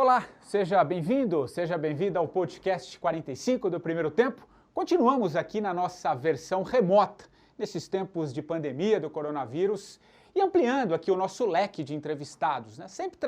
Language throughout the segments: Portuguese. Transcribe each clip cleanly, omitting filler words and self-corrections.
Olá, seja bem-vindo, seja bem-vinda ao podcast 45 do Primeiro Tempo. Continuamos aqui na nossa versão remota, nesses tempos de pandemia do coronavírus, e ampliando aqui o nosso leque de entrevistados, né? Sempre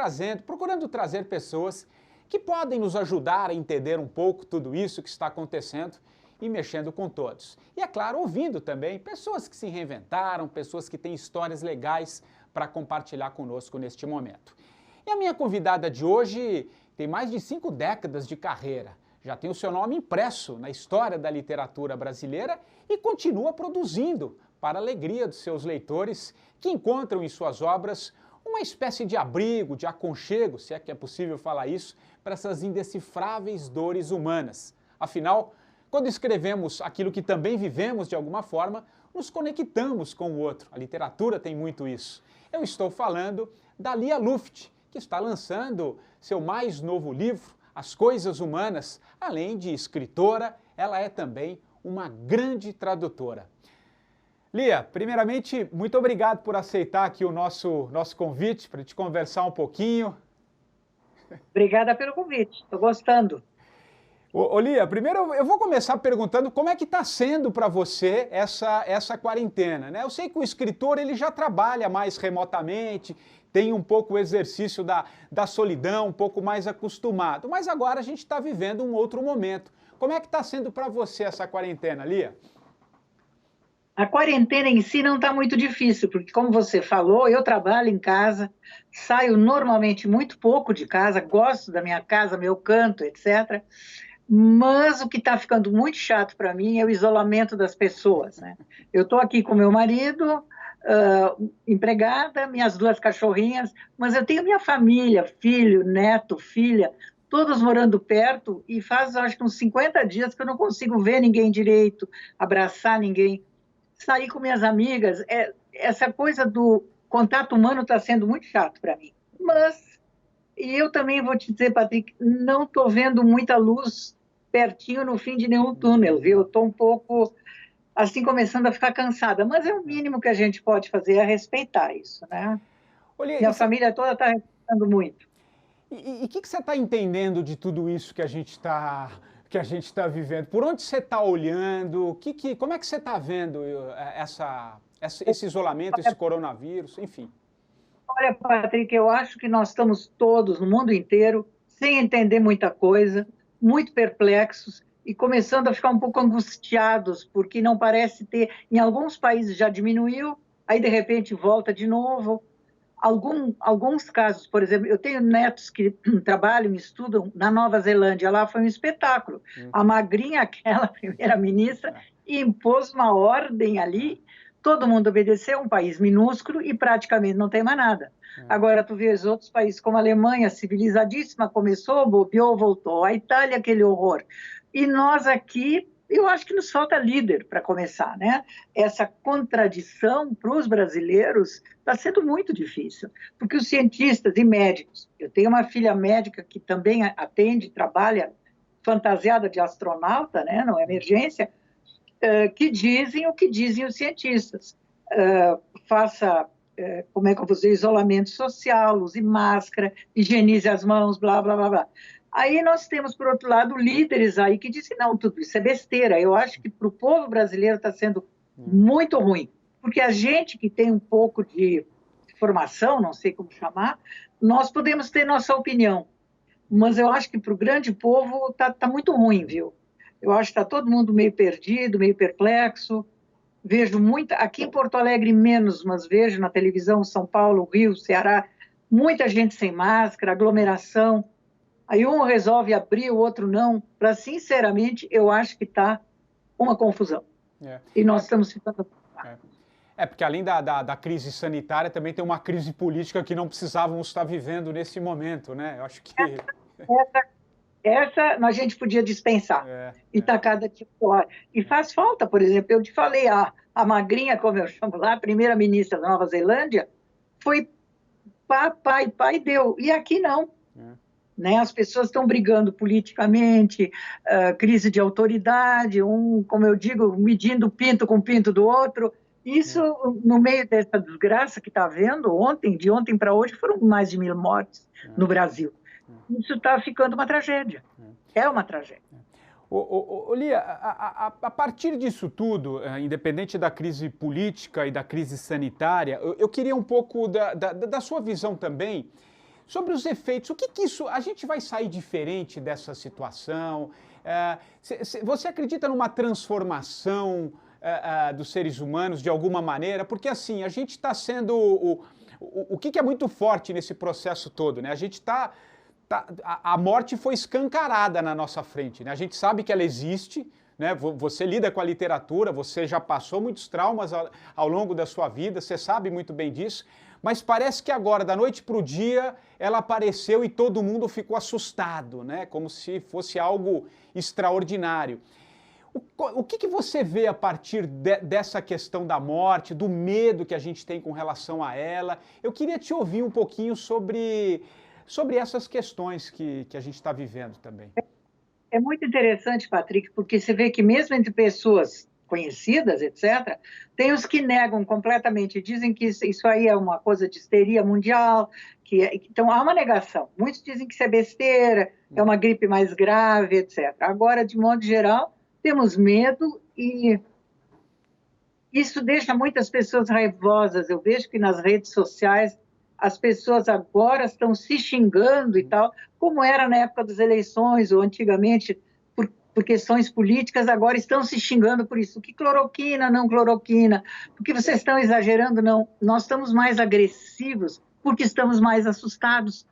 procurando trazer pessoas que podem nos ajudar a entender um pouco tudo isso que está acontecendo e mexendo com todos. E, é claro, ouvindo também pessoas que se reinventaram, pessoas que têm histórias legais para compartilhar conosco neste momento. E a minha convidada de hoje tem mais de 5 décadas de carreira, já tem o seu nome impresso na história da literatura brasileira e continua produzindo para a alegria dos seus leitores, que encontram em suas obras uma espécie de abrigo, de aconchego, se é que é possível falar isso, para essas indecifráveis dores humanas. Afinal, quando escrevemos aquilo que também vivemos de alguma forma, nos conectamos com o outro. A literatura tem muito isso. Eu estou falando da Lia Luft, que está lançando seu mais novo livro, As Coisas Humanas. Além de escritora, ela é também uma grande tradutora. Lia, primeiramente, muito obrigado por aceitar aqui o nosso convite para te conversar um pouquinho. Obrigada pelo convite, estou gostando. Ô Lia, primeiro eu vou começar perguntando como é que está sendo para você essa quarentena, né? Eu sei que o escritor ele já trabalha mais remotamente, tem um pouco o exercício da solidão, um pouco mais acostumado, mas agora a gente está vivendo um outro momento. Como é que está sendo para você essa quarentena, Lia? A quarentena em si não está muito difícil, porque como você falou, eu trabalho em casa, saio normalmente muito pouco de casa, gosto da minha casa, meu canto, etc. Mas o que está ficando muito chato para mim é o isolamento das pessoas, né? Eu estou aqui com meu marido, empregada, minhas 2 cachorrinhas, mas eu tenho minha família, filho, neto, filha, todos morando perto, e faz, acho que uns 50 dias que eu não consigo ver ninguém direito, abraçar ninguém. Sair com minhas amigas, essa coisa do contato humano está sendo muito chato para mim. Mas, e eu também vou te dizer, Patrick, não estou vendo muita luz pertinho no fim de nenhum túnel, viu? Eu estou um pouco, assim, começando a ficar cansada, mas é o mínimo que a gente pode fazer, é respeitar isso, né? Olha, Minha família toda está respeitando muito. E o que você está entendendo de tudo isso que a gente está vivendo? Por onde você está olhando? Como é que você está vendo esse isolamento, esse coronavírus, enfim? Olha, Patrick, eu acho que nós estamos todos, no mundo inteiro, sem entender muita coisa, muito perplexos e começando a ficar um pouco angustiados, porque não parece ter, em alguns países já diminuiu, aí de repente volta de novo. Alguns casos, por exemplo, eu tenho netos que trabalham, estudam na Nova Zelândia, lá foi um espetáculo. A magrinha, aquela primeira-ministra, impôs uma ordem ali, todo mundo obedeceu, um país minúsculo e praticamente não tem mais nada. Agora, tu vês outros países como a Alemanha, civilizadíssima, começou, bobeou, voltou. A Itália, aquele horror. E nós aqui, eu acho que nos falta líder para começar, né? Essa contradição para os brasileiros está sendo muito difícil, porque os cientistas e médicos, eu tenho uma filha médica que também atende, trabalha fantasiada de astronauta, né, na emergência, que dizem o que dizem os cientistas. Faça, como é que eu vou dizer, isolamento social, use máscara, higienize as mãos, blá, blá, blá, blá. Aí nós temos, por outro lado, líderes aí que dizem, não, tudo isso é besteira. Eu acho que para o povo brasileiro está sendo muito ruim, porque a gente que tem um pouco de formação, não sei como chamar, nós podemos ter nossa opinião, mas eu acho que para o grande povo tá muito ruim, viu? Eu acho que está todo mundo meio perdido, meio perplexo. Vejo muita, aqui em Porto Alegre menos, mas vejo na televisão, São Paulo, Rio, Ceará, muita gente sem máscara, aglomeração. Aí um resolve abrir, o outro não. Para, sinceramente, eu acho que está uma confusão. E nós estamos ficando... Porque além da crise sanitária, também tem uma crise política que não precisávamos estar vivendo nesse momento, né? Eu acho que... Essa a gente podia dispensar e tacar da tipo fora. E faz falta, por exemplo, eu te falei, a magrinha, como eu chamo lá, a primeira-ministra da Nova Zelândia, foi pai, deu. E aqui não. Né? As pessoas estão brigando politicamente, crise de autoridade, como eu digo, medindo o pinto com o pinto do outro. Isso, no meio dessa desgraça que está havendo, de ontem para hoje, foram mais de 1000 mortes no Brasil. isso está ficando uma tragédia. É uma tragédia. Lia, a partir disso tudo, independente da crise política e da crise sanitária, eu queria um pouco da sua visão também sobre os efeitos. O que isso... A gente vai sair diferente dessa situação? Você acredita numa transformação dos seres humanos de alguma maneira? Porque assim, a gente está sendo... O que é muito forte nesse processo todo, né? A gente está... A morte foi escancarada na nossa frente, né? A gente sabe que ela existe, né? Você lida com a literatura, você já passou muitos traumas ao longo da sua vida, você sabe muito bem disso, mas parece que agora, da noite para o dia, ela apareceu e todo mundo ficou assustado, né? Como se fosse algo extraordinário. O que você vê a partir dessa questão da morte, do medo que a gente tem com relação a ela? Eu queria te ouvir um pouquinho sobre essas questões que a gente está vivendo também. É muito interessante, Patrick, porque você vê que mesmo entre pessoas conhecidas, etc., tem os que negam completamente, dizem que isso aí é uma coisa de histeria mundial, então há uma negação. Muitos dizem que isso é besteira, é uma gripe mais grave, etc. Agora, de modo geral, temos medo e isso deixa muitas pessoas raivosas. Eu vejo que nas redes sociais as pessoas agora estão se xingando e tal, como era na época das eleições, ou antigamente, por questões políticas, agora estão se xingando por isso. Que cloroquina, não cloroquina, porque vocês estão exagerando, não. Nós estamos mais agressivos porque estamos mais assustados.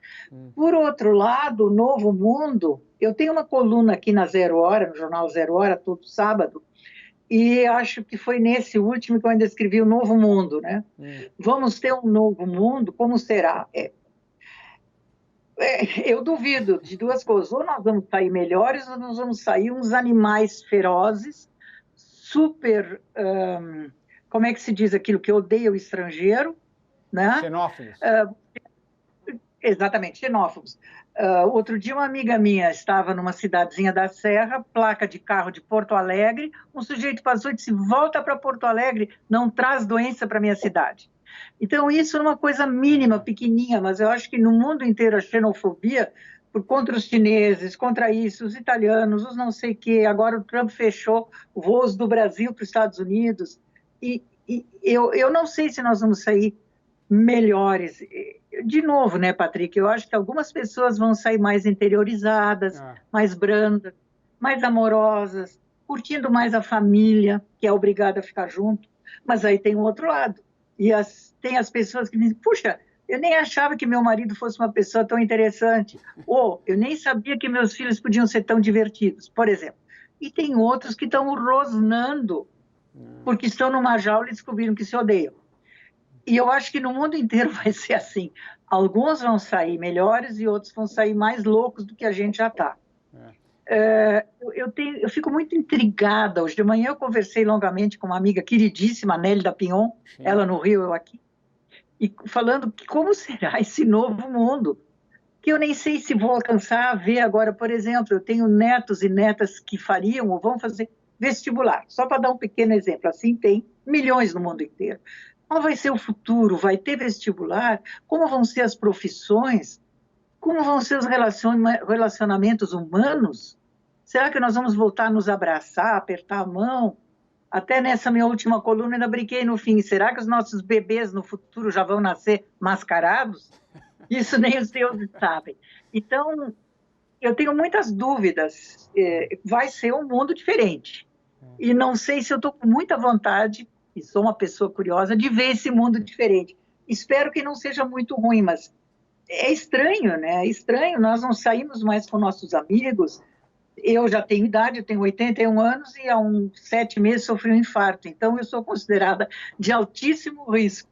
Por outro lado, o Novo Mundo, eu tenho uma coluna aqui na Zero Hora, no jornal Zero Hora, todo sábado, e acho que foi nesse último que eu ainda escrevi o Novo Mundo, né? Vamos ter um novo mundo? Como será? Eu duvido de duas coisas. Ou nós vamos sair melhores, ou nós vamos sair uns animais ferozes, super... como é que se diz aquilo que odeia o estrangeiro? Né? Xenófobos. Exatamente, xenófobos. Outro dia uma amiga minha estava numa cidadezinha da Serra, placa de carro de Porto Alegre, um sujeito passou e disse, volta para Porto Alegre, não traz doença para minha cidade. Então isso é uma coisa mínima, pequenininha, mas eu acho que no mundo inteiro a xenofobia, contra os chineses, contra isso, os italianos, os não sei o quê, agora o Trump fechou voos do Brasil para os Estados Unidos, e eu não sei se nós vamos sair melhores. De novo, né, Patrick, eu acho que algumas pessoas vão sair mais interiorizadas, mais brandas, mais amorosas, curtindo mais a família, que é obrigada a ficar junto, mas aí tem o outro lado. E tem as pessoas que dizem, puxa, eu nem achava que meu marido fosse uma pessoa tão interessante, ou eu nem sabia que meus filhos podiam ser tão divertidos, por exemplo. E tem outros que estão rosnando, porque estão numa jaula e descobriram que se odeiam. E eu acho que no mundo inteiro vai ser assim. Alguns vão sair melhores e outros vão sair mais loucos do que a gente já está. Eu fico muito intrigada. Hoje de manhã eu conversei longamente com uma amiga queridíssima, Nelly da Pinhon, ela no Rio, eu aqui, e falando que como será esse novo mundo, que eu nem sei se vou alcançar a ver agora. Por exemplo, eu tenho netos e netas que fariam ou vão fazer vestibular. Só para dar um pequeno exemplo, assim tem milhões no mundo inteiro. Qual vai ser o futuro? Vai ter vestibular? Como vão ser as profissões? Como vão ser os relacionamentos humanos? Será que nós vamos voltar a nos abraçar, apertar a mão? Até nessa minha última coluna ainda brinquei no fim. Será que os nossos bebês no futuro já vão nascer mascarados? Isso nem os deuses sabem. Então, eu tenho muitas dúvidas. Vai ser um mundo diferente. E não sei se eu estou com muita vontade, e sou uma pessoa curiosa, de ver esse mundo diferente. Espero que não seja muito ruim, mas é estranho, né? É estranho, nós não saímos mais com nossos amigos. Eu já tenho idade, eu tenho 81 anos e há uns 7 meses sofri um infarto. Então, eu sou considerada de altíssimo risco.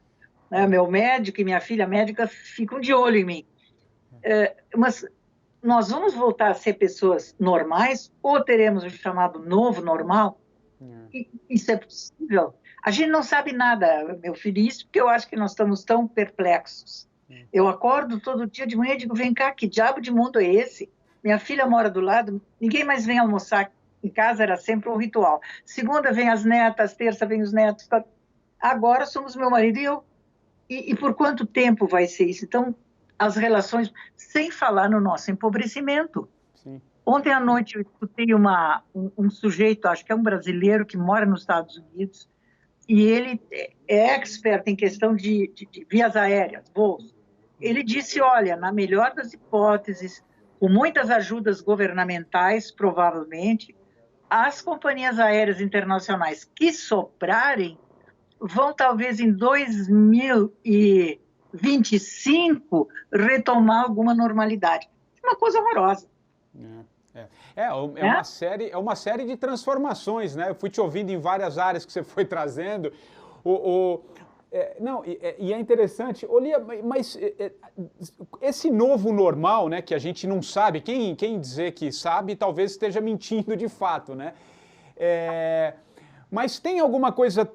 Né? Meu médico e minha filha médica ficam de olho em mim. Mas nós vamos voltar a ser pessoas normais ou teremos o chamado novo normal? Isso é possível? A gente não sabe nada, meu filho, isso porque eu acho que nós estamos tão perplexos. Eu acordo todo dia de manhã e digo, vem cá, que diabo de mundo é esse? Minha filha mora do lado, ninguém mais vem almoçar em casa, era sempre um ritual. Segunda vem as netas, terça vem os netos, agora somos meu marido e eu. E por quanto tempo vai ser isso? Então, as relações, sem falar no nosso empobrecimento. Sim. Ontem à noite eu escutei um sujeito, acho que é um brasileiro que mora nos Estados Unidos, e ele é expert em questão de vias aéreas, voos. Ele disse, olha, na melhor das hipóteses, com muitas ajudas governamentais, provavelmente, as companhias aéreas internacionais que sobrarem vão talvez em 2025 retomar alguma normalidade. É uma coisa horrorosa. É uma série de transformações, né? Eu fui te ouvindo em várias áreas que você foi trazendo. E é interessante, Olia, mas esse novo normal, né, que a gente não sabe, quem dizer que sabe, talvez esteja mentindo de fato, né? Mas tem alguma coisa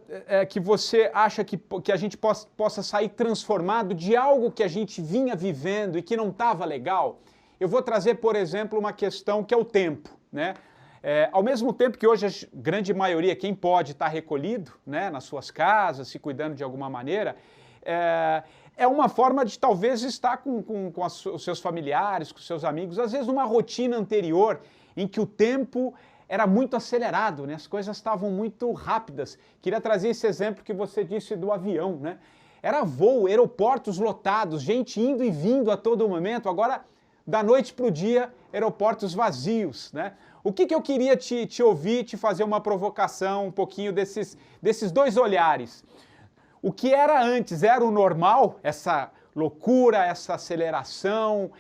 que você acha que a gente possa sair transformado de algo que a gente vinha vivendo e que não estava legal? Eu vou trazer, por exemplo, uma questão que é o tempo, né? Ao mesmo tempo que hoje a grande maioria, quem pode estar recolhido, né, nas suas casas, se cuidando de alguma maneira, é uma forma de talvez estar com os seus familiares, com os seus amigos, às vezes numa rotina anterior em que o tempo era muito acelerado, né? As coisas estavam muito rápidas. Queria trazer esse exemplo que você disse do avião, né? Era voo, aeroportos lotados, gente indo e vindo a todo momento. Agora, da noite para o dia, aeroportos vazios, né? O que eu queria te ouvir, te fazer uma provocação, um pouquinho desses dois olhares. O que era antes era o normal, essa loucura, essa aceleração,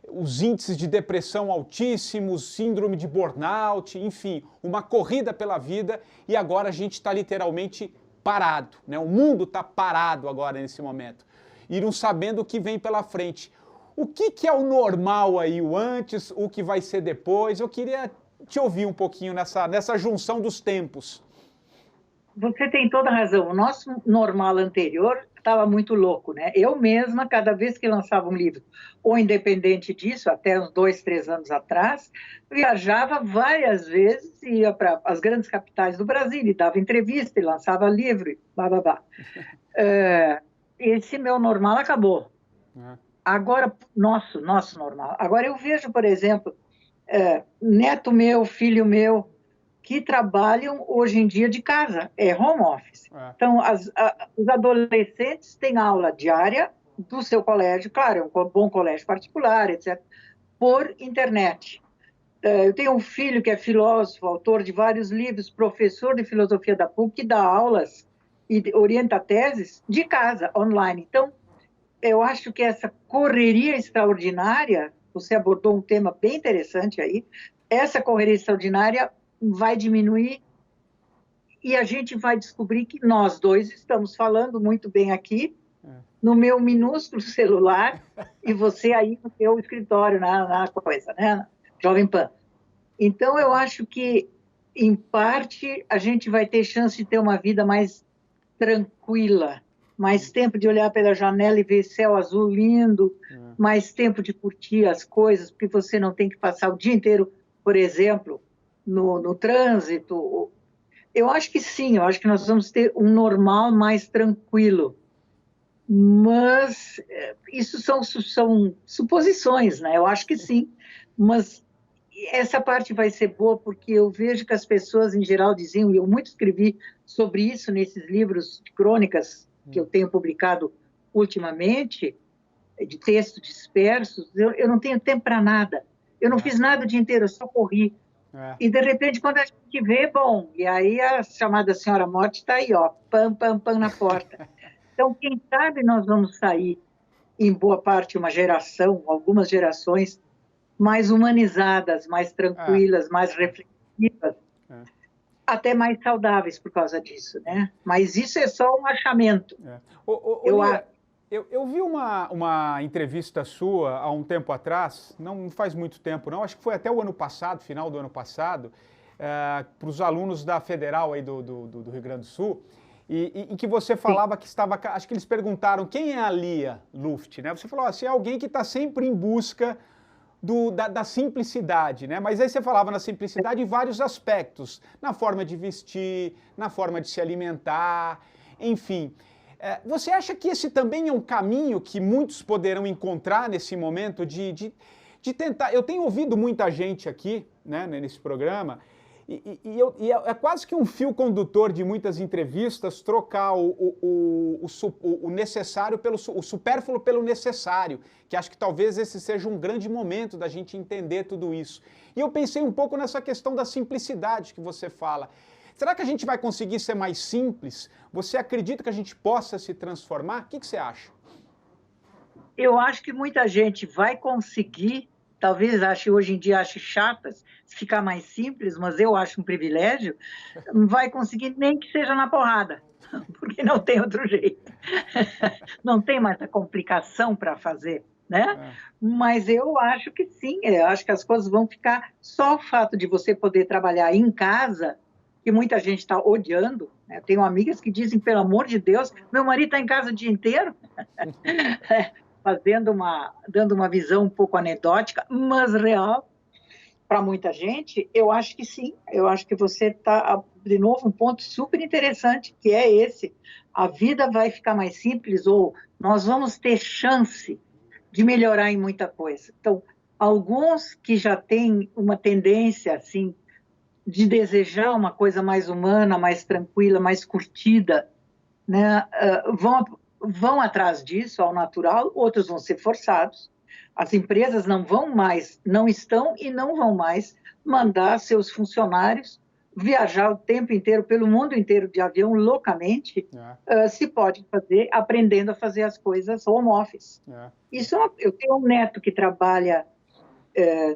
os índices de depressão altíssimos, síndrome de burnout, enfim, uma corrida pela vida, e agora a gente está literalmente parado, né? O mundo está parado agora nesse momento, e não sabendo o que vem pela frente. O que é o normal aí, o antes, o que vai ser depois? Eu queria te ouvir um pouquinho nessa junção dos tempos. Você tem toda a razão. O nosso normal anterior estava muito louco, né? Eu mesma, cada vez que lançava um livro, ou independente disso, até uns 2, 3 anos atrás, viajava várias vezes, ia para as grandes capitais do Brasil, e dava entrevista, e lançava livro, e blá, blá, blá. Esse meu normal acabou. Agora, nosso normal. Agora eu vejo, por exemplo, neto meu, filho meu, que trabalham hoje em dia de casa, home office. Então, os adolescentes têm aula diária do seu colégio, claro, é um bom colégio particular, etc., por internet. Eu tenho um filho que é filósofo, autor de vários livros, professor de filosofia da PUC, que dá aulas e orienta teses de casa, online. Então, eu acho que essa correria extraordinária, você abordou um tema bem interessante aí, essa correria extraordinária vai diminuir e a gente vai descobrir que nós dois estamos falando muito bem aqui, no meu minúsculo celular, e você aí no seu escritório, na coisa, né? Jovem Pan. Então, eu acho que, em parte, a gente vai ter chance de ter uma vida mais tranquila, mais tempo de olhar pela janela e ver céu azul lindo, mais tempo de curtir as coisas, porque você não tem que passar o dia inteiro, por exemplo, no trânsito. Eu acho que sim, eu acho que nós vamos ter um normal mais tranquilo. Mas isso são suposições, né? Eu acho que sim, mas essa parte vai ser boa porque eu vejo que as pessoas em geral diziam, e eu muito escrevi sobre isso nesses livros de crônicas que eu tenho publicado ultimamente, de textos dispersos, eu não tenho tempo para nada. Eu não fiz nada o dia inteiro, eu só corri. E, de repente, quando a gente vê, bom, e aí a chamada Senhora Morte está aí, ó, pam, pam, pam na porta. Então, quem sabe nós vamos sair, em boa parte, uma geração, algumas gerações, mais humanizadas, mais tranquilas, mais reflexivas, até mais saudáveis por causa disso, né? Mas isso é só um achamento. Eu vi uma entrevista sua há um tempo atrás, não faz muito tempo não, acho que foi até o ano passado, final do ano passado, para os alunos da Federal aí do Rio Grande do Sul, e que você falava que estava, acho que eles perguntaram quem é a Lia Luft, né? Você falou assim, é alguém que está sempre em busca da simplicidade, né? Mas aí você falava na simplicidade em vários aspectos, na forma de vestir, na forma de se alimentar, enfim. Você acha que esse também é um caminho que muitos poderão encontrar nesse momento de tentar... Eu tenho ouvido muita gente aqui, né, nesse programa, e é quase que um fio condutor de muitas entrevistas trocar o necessário o supérfluo pelo necessário, que acho que talvez esse seja um grande momento da gente entender tudo isso. E eu pensei um pouco nessa questão da simplicidade que você fala. Será que a gente vai conseguir ser mais simples? Você acredita que a gente possa se transformar? O que você acha? Eu acho que muita gente vai conseguir, talvez hoje em dia ache chatas, se ficar mais simples, mas eu acho um privilégio, não vai conseguir nem que seja na porrada, porque não tem outro jeito. Não tem mais a complicação para fazer, né? Mas eu acho que sim, eu acho que as coisas vão ficar... Só o fato de você poder trabalhar em casa, que muita gente está odiando, né? Tenho amigas que dizem, pelo amor de Deus, meu marido está em casa o dia inteiro, dando uma visão um pouco anedótica, mas real, para muita gente. Eu acho que sim, eu acho que você está, de novo, um ponto super interessante, que é esse: a vida vai ficar mais simples, ou nós vamos ter chance de melhorar em muita coisa. Então, alguns que já têm uma tendência, assim, de desejar uma coisa mais humana, mais tranquila, mais curtida, né, vão atrás disso, ao natural. Outros vão ser forçados. As empresas não estão e não vão mais mandar seus funcionários viajar o tempo inteiro, pelo mundo inteiro, de avião, loucamente. Se pode fazer, aprendendo a fazer as coisas home office. Isso, eu tenho um neto que trabalha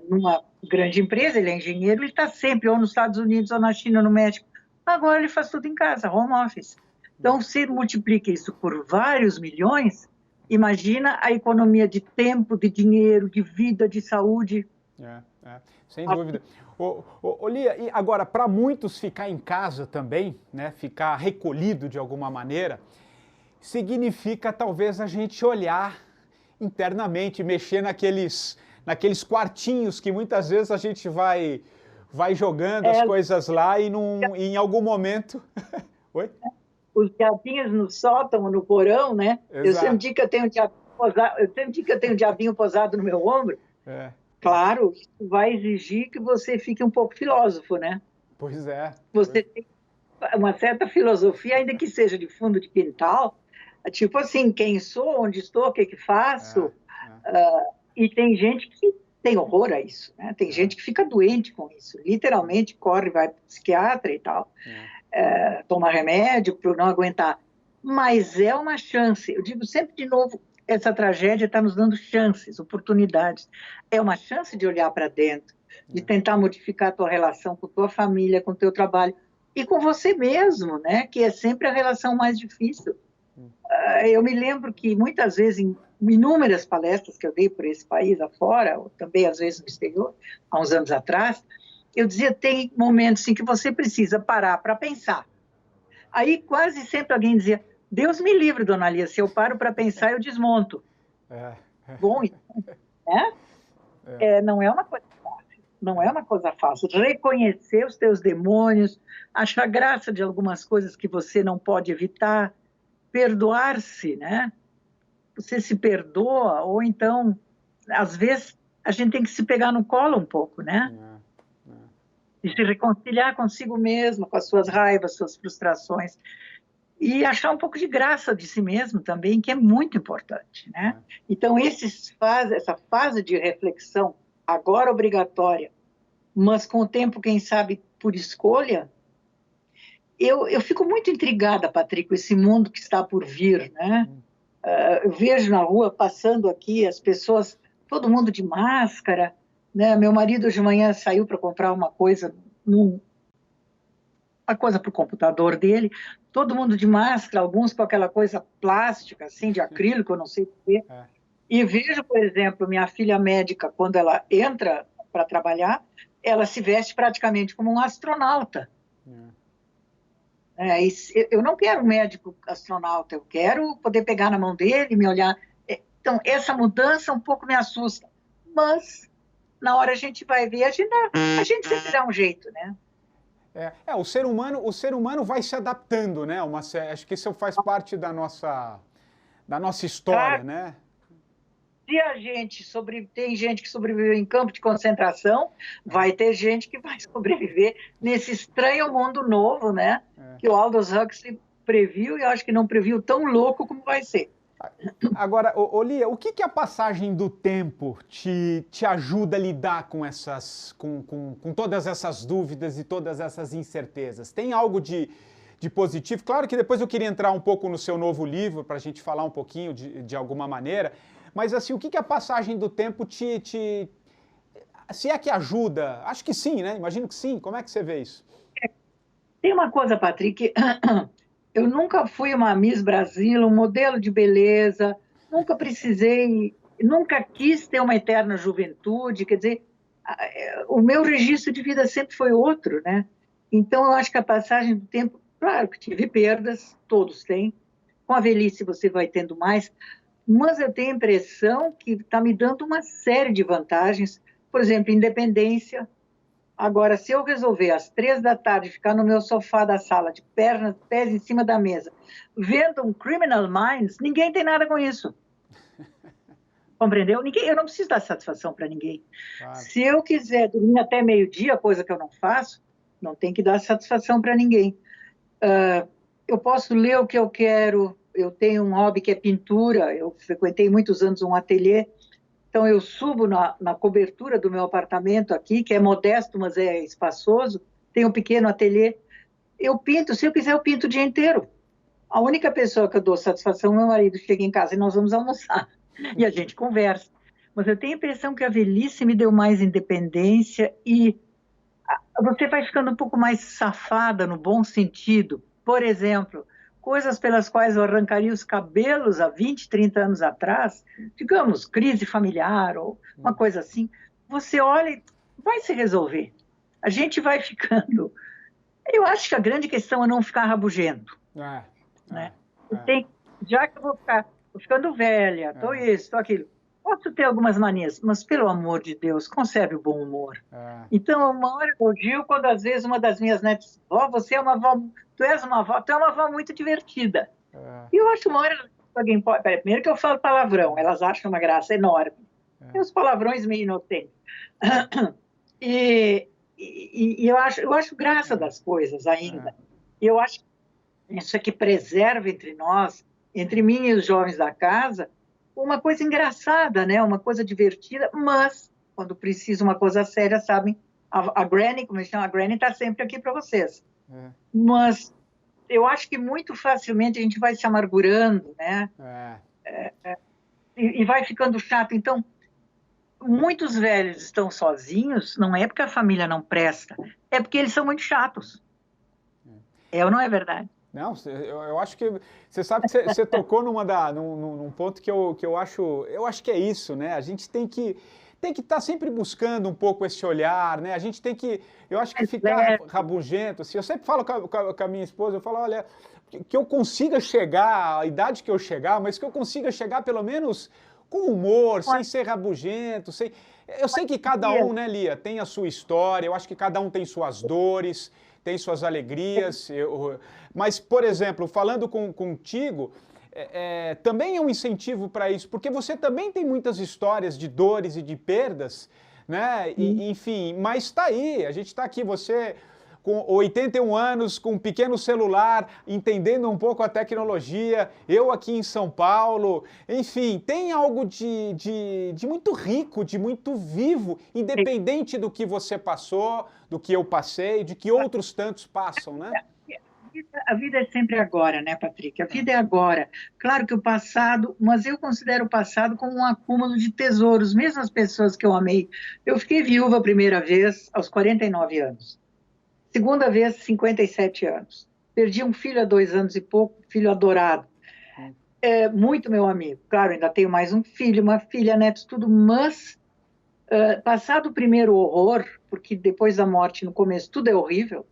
numa grande empresa, ele é engenheiro, ele está sempre ou nos Estados Unidos, ou na China, no México. Agora ele faz tudo em casa, home office. Então, se multiplica isso por vários milhões, imagina a economia de tempo, de dinheiro, de vida, de saúde. Sem dúvida. Lia, e agora, para muitos ficar em casa também, né, ficar recolhido de alguma maneira, significa talvez a gente olhar internamente, mexer naqueles quartinhos que muitas vezes a gente vai jogando as coisas lá e em algum momento... Oi? Os diabinhos no sótão, no porão, né? Exato. Eu sempre digo que eu tenho um diabinho posado no meu ombro. Claro, isso vai exigir que você fique um pouco filósofo, né? Pois é. Você tem uma certa filosofia, ainda que seja de fundo de quintal, tipo assim, quem sou, onde estou, o que faço. E tem gente que tem horror a isso, né? Tem gente que fica doente com isso, literalmente corre, vai para o psiquiatra e tal. Toma remédio para não aguentar, mas é uma chance. Eu digo sempre de novo, essa tragédia está nos dando chances, oportunidades. É uma chance de olhar para dentro, de tentar modificar a tua relação com tua família, com o teu trabalho e com você mesmo, né? Que é sempre a relação mais difícil. Eu me lembro que muitas vezes, em inúmeras palestras que eu dei por esse país afora, ou também às vezes no exterior, há uns anos atrás, eu dizia, tem momentos em que você precisa parar para pensar. Aí quase sempre alguém dizia, Deus me livre, dona Lia, se eu paro para pensar, eu desmonto. Bom, né? Não é uma coisa fácil. Não é uma coisa fácil. Reconhecer os teus demônios, achar graça de algumas coisas que você não pode evitar, perdoar-se, né? Você se perdoa, ou então, às vezes, a gente tem que se pegar no colo um pouco, né? E se reconciliar consigo mesmo, com as suas raivas, suas frustrações, e achar um pouco de graça de si mesmo também, que é muito importante, né? Então, essa fase de reflexão, agora obrigatória, mas com o tempo, quem sabe, por escolha, eu fico muito intrigada, Patrick, com esse mundo que está por vir, né? Eu vejo na rua, passando aqui, as pessoas, todo mundo de máscara, né? Meu marido de manhã saiu para comprar uma coisa para o computador dele, todo mundo de máscara, alguns com aquela coisa plástica, assim, de acrílico, eu não sei o quê. E vejo, por exemplo, minha filha médica, quando ela entra para trabalhar, ela se veste praticamente como um astronauta. Eu não quero um médico astronauta, eu quero poder pegar na mão dele, me olhar. Então, essa mudança um pouco me assusta, mas na hora a gente vai ver, a gente sempre dá um jeito, né? O ser humano vai se adaptando, né? Acho que isso faz parte da nossa história, Claro, né? se tem gente que sobreviveu em campo de concentração, vai ter gente que vai sobreviver nesse estranho mundo novo, né? Que o Aldous Huxley previu e eu acho que não previu tão louco como vai ser. Agora, Lia, o que a passagem do tempo te ajuda a lidar com todas essas dúvidas e todas essas incertezas? Tem algo de positivo? Claro que depois eu queria entrar um pouco no seu novo livro, para a gente falar um pouquinho de alguma maneira, mas assim, o que a passagem do tempo se é que ajuda? Acho que sim, né? Imagino que sim. Como é que você vê isso? Tem uma coisa, Patrick, eu nunca fui uma Miss Brasil, um modelo de beleza, nunca precisei, nunca quis ter uma eterna juventude, quer dizer, o meu registro de vida sempre foi outro, né? Então, eu acho que a passagem do tempo, claro que tive perdas, todos têm, com a velhice você vai tendo mais, mas eu tenho a impressão que está me dando uma série de vantagens, por exemplo, independência. Agora, se eu resolver às 3 da tarde ficar no meu sofá da sala, de pés em cima da mesa, vendo um Criminal Minds, ninguém tem nada com isso. Compreendeu? Eu não preciso dar satisfação para ninguém. Claro. Se eu quiser dormir até meio-dia, coisa que eu não faço, não tem que dar satisfação para ninguém. Eu posso ler o que eu quero, eu tenho um hobby que é pintura, eu frequentei muitos anos um ateliê, então eu subo na cobertura do meu apartamento aqui, que é modesto, mas é espaçoso, tem um pequeno ateliê, eu pinto, se eu quiser eu pinto o dia inteiro. A única pessoa que eu dou satisfação é meu marido, chega em casa e nós vamos almoçar, e a gente conversa. Mas eu tenho a impressão que a velhice me deu mais independência e você vai ficando um pouco mais safada no bom sentido. Por exemplo, coisas pelas quais eu arrancaria os cabelos há 20, 30 anos atrás, digamos, crise familiar ou uma coisa assim, você olha e vai se resolver. A gente vai ficando... Eu acho que a grande questão é não ficar rabugento. Né? Já que eu vou ficando velha, estou isso, estou aquilo, posso ter algumas manias, mas, pelo amor de Deus, conserve o bom humor. Então, uma hora eu digo, quando às vezes uma das minhas netas, você é uma avó, tu é uma avó muito divertida. E eu acho uma hora, alguém pode... Primeiro que eu falo palavrão, elas acham uma graça enorme. Tem os palavrões meio inocentes. E eu acho graça das coisas ainda. E eu acho que isso é que preserva entre nós, entre mim e os jovens da casa, uma coisa engraçada, né? Uma coisa divertida, mas quando precisa uma coisa séria, sabem, a Granny, como eles chamam, a Granny está sempre aqui para vocês. Mas eu acho que muito facilmente a gente vai se amargurando, né? E vai ficando chato. Então, muitos velhos estão sozinhos, não é porque a família não presta, é porque eles são muito chatos. Ou não é verdade? Não, eu acho que... Você sabe que você tocou num ponto que eu acho que é isso, né? A gente tem que estar sempre buscando um pouco esse olhar, né? A gente tem que... Eu acho que ficar rabugento, assim, eu sempre falo com a minha esposa, eu falo, olha, que eu consiga chegar à idade que eu chegar, mas que eu consiga chegar pelo menos com humor, sem ser rabugento, sem... Eu sei que cada um, né, Lia, tem a sua história, eu acho que cada um tem suas dores, tem suas alegrias, mas, por exemplo, falando contigo, também é um incentivo para isso, porque você também tem muitas histórias de dores e de perdas, né? Enfim, mas está aí, a gente está aqui, você com 81 anos, com um pequeno celular, entendendo um pouco a tecnologia, eu aqui em São Paulo, enfim, tem algo de muito rico, de muito vivo, independente do que você passou, do que eu passei, de que outros tantos passam, né? A vida é sempre agora, né, Patrick? A vida é agora. Claro que o passado, mas eu considero o passado como um acúmulo de tesouros, mesmo as pessoas que eu amei. Eu fiquei viúva a primeira vez aos 49 anos. Segunda vez, 57 anos. Perdi um filho há 2 anos e pouco, filho adorado. Muito meu amigo. Claro, ainda tenho mais um filho, uma filha, netos, tudo, mas passado o primeiro horror, porque depois da morte, no começo, tudo é horrível,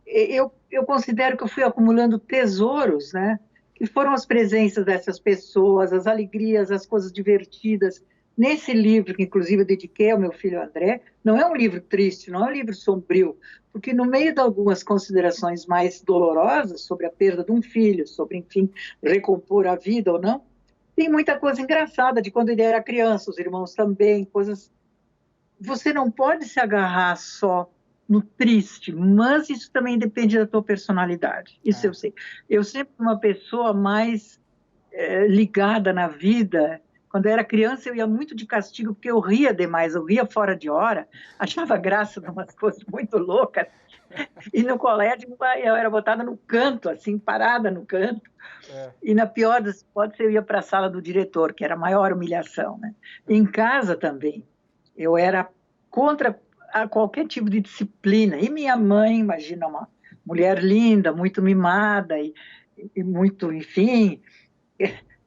eu considero que eu fui acumulando tesouros, né? Que foram as presenças dessas pessoas, as alegrias, as coisas divertidas. Nesse livro, que inclusive eu dediquei ao meu filho André, não é um livro triste, não é um livro sombrio, porque no meio de algumas considerações mais dolorosas sobre a perda de um filho, sobre, enfim, recompor a vida ou não, tem muita coisa engraçada de quando ele era criança, os irmãos também, coisas... Você não pode se agarrar só no triste, mas isso também depende da tua personalidade, isso eu sei. Eu sempre fui uma pessoa mais ligada na vida. Quando eu era criança, eu ia muito de castigo, porque eu ria demais, eu ria fora de hora, achava graça de umas coisas muito loucas, e no colégio eu era botada no canto, assim, parada no canto, e na pior das hipóteses eu ia para a sala do diretor, que era a maior humilhação, né? Em casa também, eu era contra a qualquer tipo de disciplina, e minha mãe, imagina, uma mulher linda, muito mimada, e muito, enfim...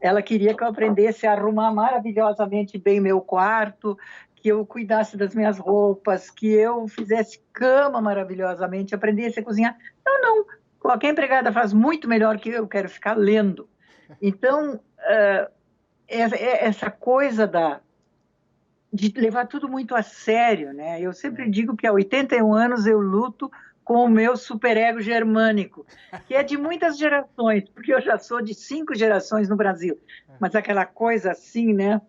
Ela queria que eu aprendesse a arrumar maravilhosamente bem meu quarto, que eu cuidasse das minhas roupas, que eu fizesse cama maravilhosamente, aprendesse a cozinhar. Não, não, qualquer empregada faz muito melhor que eu quero ficar lendo. Então, essa coisa de levar tudo muito a sério, né? Eu sempre digo que há 81 anos eu luto com o meu superego germânico, que é de muitas gerações, porque eu já sou de 5 gerações no Brasil, mas aquela coisa assim, né?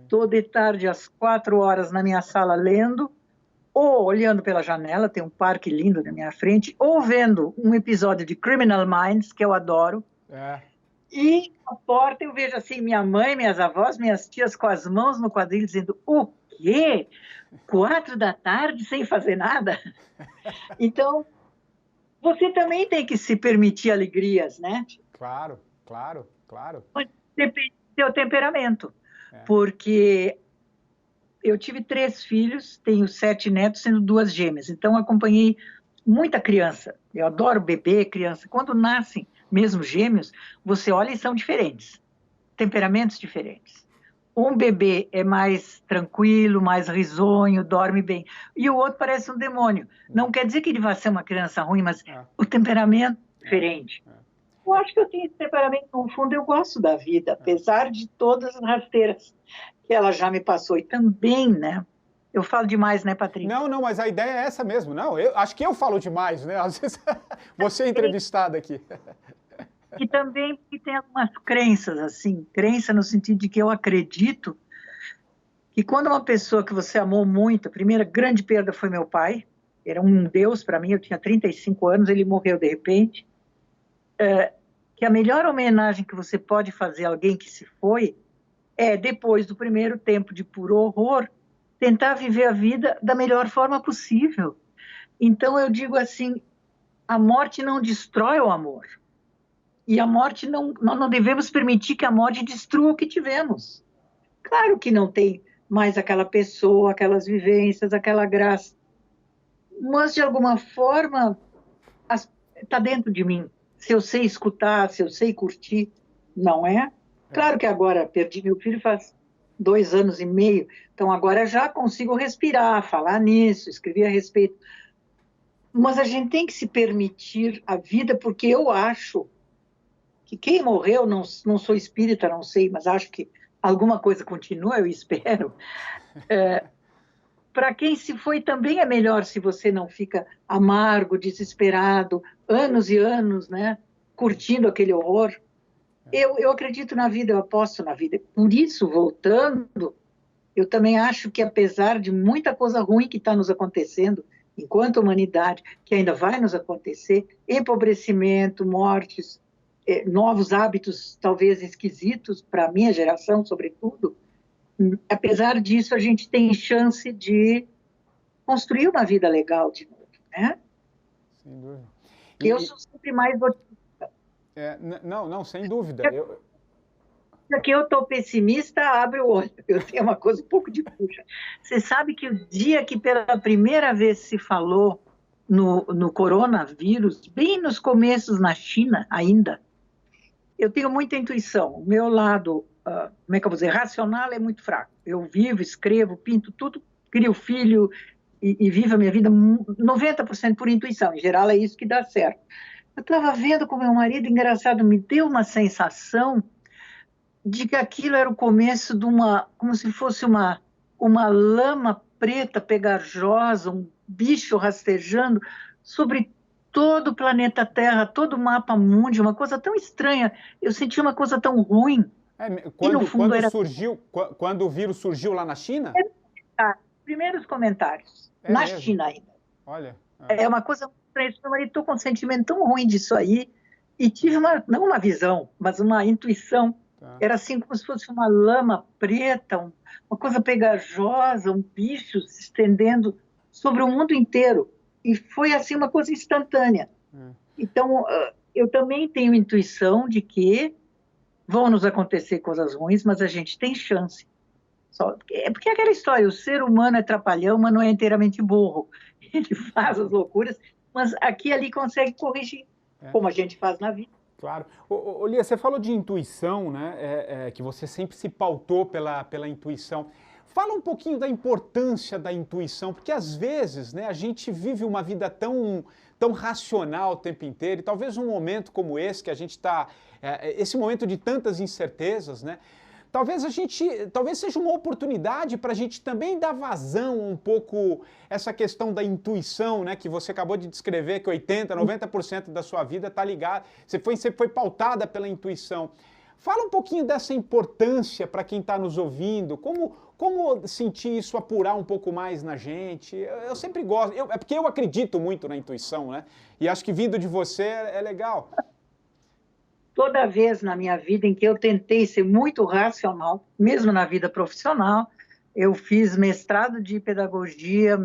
Toda tarde, às 4 horas, na minha sala, lendo, ou olhando pela janela, tem um parque lindo na minha frente, ou vendo um episódio de Criminal Minds, que eu adoro, e na porta eu vejo assim, minha mãe, minhas avós, minhas tias com as mãos no quadril, dizendo, o quê? 4 da tarde sem fazer nada? Então, você também tem que se permitir alegrias, né? Claro, claro, claro. Depende do seu temperamento, porque eu tive 3 filhos, tenho 7 netos, sendo 2 gêmeas, então acompanhei muita criança. Eu adoro bebê, criança. Quando nascem, mesmo gêmeos, você olha e são diferentes, temperamentos diferentes. Um bebê é mais tranquilo, mais risonho, dorme bem. E o outro parece um demônio. Não quer dizer que ele vai ser uma criança ruim, mas o temperamento é diferente. Eu acho que eu tenho esse temperamento, no fundo, eu gosto da vida, apesar de todas as rasteiras que ela já me passou. E também, né? Eu falo demais, né, Patrícia? Não, não, mas a ideia é essa mesmo. Não, eu acho que eu falo demais, né? Às vezes você é entrevistada aqui. E também porque tem algumas crenças, assim, crença no sentido de que eu acredito que quando uma pessoa que você amou muito, a primeira grande perda foi meu pai, era um deus para mim, eu tinha 35 anos, ele morreu de repente, que a melhor homenagem que você pode fazer a alguém que se foi é, depois do primeiro tempo de puro horror, tentar viver a vida da melhor forma possível. Então eu digo assim, a morte não destrói o amor. E a morte nós não devemos permitir que a morte destrua o que tivemos. Claro que não tem mais aquela pessoa, aquelas vivências, aquela graça. Mas, de alguma forma, está dentro de mim. Se eu sei escutar, se eu sei curtir, não é? Claro que agora perdi meu filho faz 2 anos e meio, então agora já consigo respirar, falar nisso, escrever a respeito. Mas a gente tem que se permitir a vida, porque eu acho que quem morreu, não sou espírita, não sei, mas acho que alguma coisa continua, eu espero. Para quem se foi também é melhor se você não fica amargo, desesperado, anos e anos, né, curtindo aquele horror. Eu acredito na vida, eu aposto na vida. Por isso, voltando, eu também acho que apesar de muita coisa ruim que está nos acontecendo, enquanto humanidade, que ainda vai nos acontecer, empobrecimento, mortes, novos hábitos talvez esquisitos para a minha geração, sobretudo, apesar disso, a gente tem chance de construir uma vida legal de novo, né? Sem dúvida. Eu sou sempre mais otimista. Não, sem dúvida. Aqui eu estou pessimista, abre o olho. Eu tenho uma coisa um pouco de puxa. Você sabe que o dia que pela primeira vez se falou no coronavírus, bem nos começos na China ainda, eu tenho muita intuição. O meu lado, como é que eu vou dizer, racional é muito fraco. Eu vivo, escrevo, pinto tudo, crio filho e vivo a minha vida 90% por intuição. Em geral é isso que dá certo. Eu estava vendo com meu marido, engraçado, me deu uma sensação de que aquilo era o começo de como se fosse uma lama preta pegajosa, um bicho rastejando sobre todo o planeta Terra, todo o mapa mundi, uma coisa tão estranha. Eu senti uma coisa tão ruim. E no fundo era quando o vírus surgiu lá na China? Primeiros comentários, na mesmo? China ainda. Olha. É uma coisa estranha. Eu estou com um sentimento tão ruim disso aí. E tive não uma visão, mas uma intuição. Era assim como se fosse uma lama preta, uma coisa pegajosa, um bicho se estendendo sobre o mundo inteiro. E foi assim uma coisa instantânea. Então, eu também tenho intuição de que vão nos acontecer coisas ruins, mas a gente tem chance. Porque é aquela história, o ser humano é trapalhão, mas não é inteiramente burro. Ele faz as loucuras, mas aqui e ali consegue corrigir, como a gente faz na vida. Claro. Lia, você falou de intuição, né? Que você sempre se pautou pela intuição. Fala um pouquinho da importância da intuição, porque às vezes, né, a gente vive uma vida tão racional o tempo inteiro, e talvez um momento como esse, que a gente está, esse momento de tantas incertezas, né? Talvez seja uma oportunidade para a gente também dar vazão um pouco essa questão da intuição, né, que você acabou de descrever, que 80%, 90% da sua vida está ligada, você foi pautada pela intuição. Fala um pouquinho dessa importância para quem está nos ouvindo, como sentir isso apurar um pouco mais na gente. Eu sempre gosto, é porque eu acredito muito na intuição, né? E acho que vindo de você é legal. Toda vez na minha vida em que eu tentei ser muito racional, mesmo na vida profissional, eu fiz mestrado de pedagogia,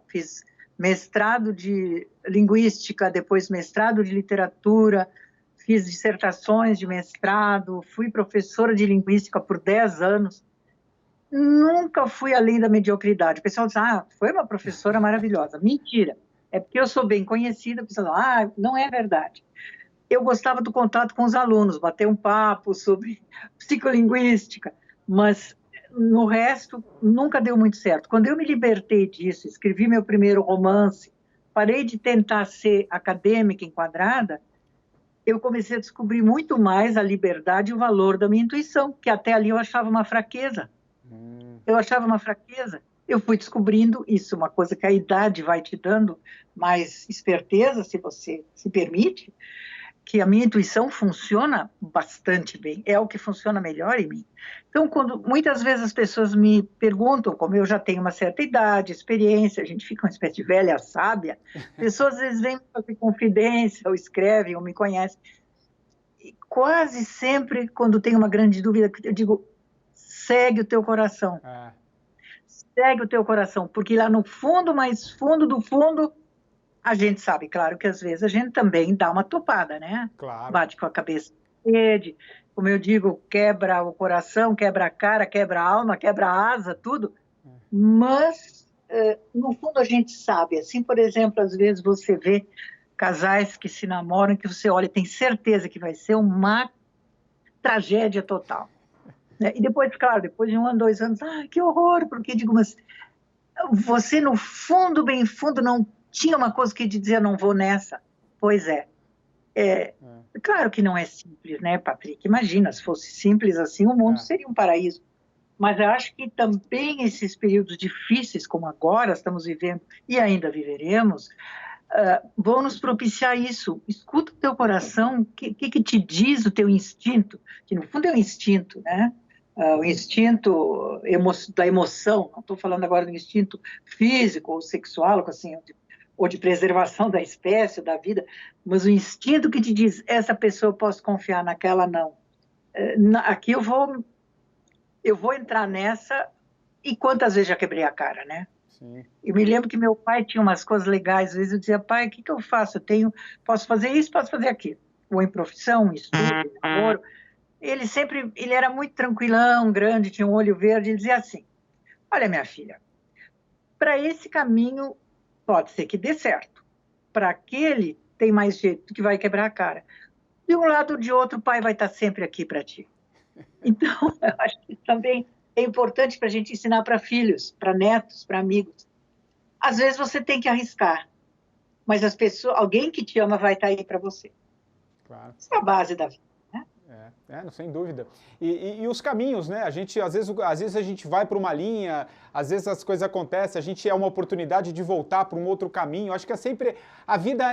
fiz mestrado de linguística, depois mestrado de literatura, fiz dissertações de mestrado, fui professora de linguística por 10 anos. Nunca fui além da mediocridade. O pessoal diz, foi uma professora maravilhosa. Mentira. É porque eu sou bem conhecida, o pessoal diz, não é verdade. Eu gostava do contato com os alunos, bater um papo sobre psicolinguística, mas no resto nunca deu muito certo. Quando eu me libertei disso, escrevi meu primeiro romance, parei de tentar ser acadêmica enquadrada, eu comecei a descobrir muito mais a liberdade e o valor da minha intuição, que até ali eu achava uma fraqueza. Eu achava uma fraqueza. Eu fui descobrindo isso, uma coisa que a idade vai te dando mais esperteza, se você se permite, que a minha intuição funciona bastante bem, é o que funciona melhor em mim. Então, muitas vezes as pessoas me perguntam, como eu já tenho uma certa idade, experiência, a gente fica uma espécie de velha sábia, pessoas às vezes vêm fazer confidência, ou escrevem, ou me conhecem, e quase sempre, quando tem uma grande dúvida, eu digo, segue o teu coração. Segue o teu coração, porque lá no fundo, mais fundo do fundo, a gente sabe, claro, que às vezes a gente também dá uma topada, né? Claro. Bate com a cabeça na parede, como eu digo, quebra o coração, quebra a cara, quebra a alma, quebra a asa, tudo. Mas, no fundo, a gente sabe. Assim, por exemplo, às vezes você vê casais que se namoram, que você olha e tem certeza que vai ser uma tragédia total. E depois, claro, depois de 1 ano, 2 anos, que horror, porque digo, mas você no fundo, bem fundo, não tinha uma coisa que te dizia, não vou nessa. Pois é. Claro que não é simples, né, Patrick? Imagina, se fosse simples assim, o mundo seria um paraíso. Mas eu acho que também esses períodos difíceis, como agora estamos vivendo e ainda viveremos, vão nos propiciar isso. Escuta o teu coração, o que te diz o teu instinto, que no fundo é um instinto, né? O instinto da emoção, não estou falando agora do instinto físico ou sexual, assim, ou de preservação da espécie, da vida, mas o instinto que te diz, essa pessoa eu posso confiar, naquela não. Aqui eu vou entrar nessa, e quantas vezes já quebrei a cara, né? Sim. Eu me lembro que meu pai tinha umas coisas legais, às vezes eu dizia, pai, o que eu faço? Posso fazer isso, posso fazer aquilo. Ou em profissão, em estudo, em namoro. Ele era muito tranquilão, grande, tinha um olho verde, ele dizia assim, olha minha filha, para esse caminho pode ser que dê certo, para aquele tem mais jeito que vai quebrar a cara. De um lado ou de outro, o pai vai estar sempre aqui para ti. Então, eu acho que também é importante para a gente ensinar para filhos, para netos, para amigos. Às vezes você tem que arriscar, mas alguém que te ama vai estar aí para você. Claro. Isso é a base da vida. Não, sem dúvida. E os caminhos, né? A gente, às vezes a gente vai para uma linha, às vezes as coisas acontecem, a gente é uma oportunidade de voltar para um outro caminho. Acho que é sempre, a vida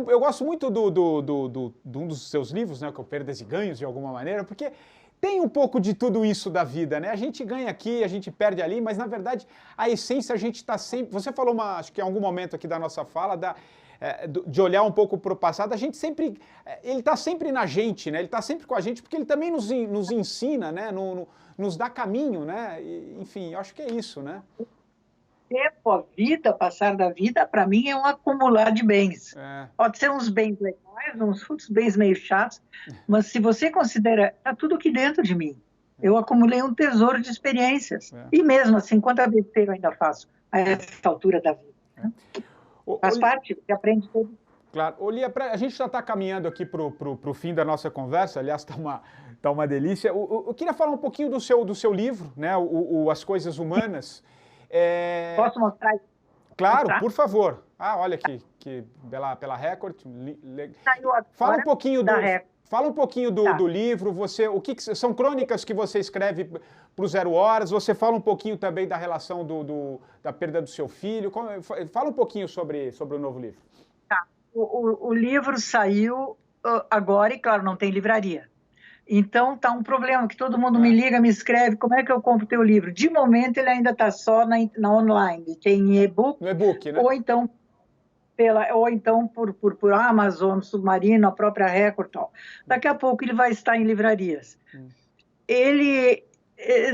eu gosto muito de um dos seus livros, né? Que é o Perdas e Ganhos, de alguma maneira, porque tem um pouco de tudo isso da vida, né? A gente ganha aqui, a gente perde ali, mas na verdade a essência a gente está sempre... Você falou, acho que em algum momento aqui da nossa fala, de olhar um pouco para o passado, a gente sempre... Ele está sempre na gente, né? Ele está sempre com a gente, porque ele também nos ensina, né? Nos dá caminho, né? Enfim, eu acho que é isso, né? Tempo, a vida, passar da vida, para mim é um acumular de bens. Pode ser uns bens legais, uns bens meio chatos, mas se você considera, está tudo aqui dentro de mim. Eu acumulei um tesouro de experiências. E mesmo assim, quanta besteira eu ainda faço a essa altura da vida. Faz parte, você aprende tudo. Claro. Lia, a gente já está caminhando aqui para o fim da nossa conversa, aliás, tá uma delícia. Eu queria falar um pouquinho do seu livro, né? As Coisas Humanas. Posso mostrar? Claro, por favor. Olha aqui, pela Record. Fala um pouquinho do livro. São crônicas que você escreve para o Zero Horas. Você fala um pouquinho também da relação da perda do seu filho. Fala um pouquinho sobre o novo livro. Tá. O livro saiu agora e, claro, não tem livraria. Então, tá um problema que todo mundo me liga, me escreve, como é que eu compro teu livro? De momento, ele ainda está só na online, tem e-book, no e-book, né? Ou então por Amazon, Submarino, a própria Record, tal. Daqui a pouco ele vai estar em livrarias. Ele,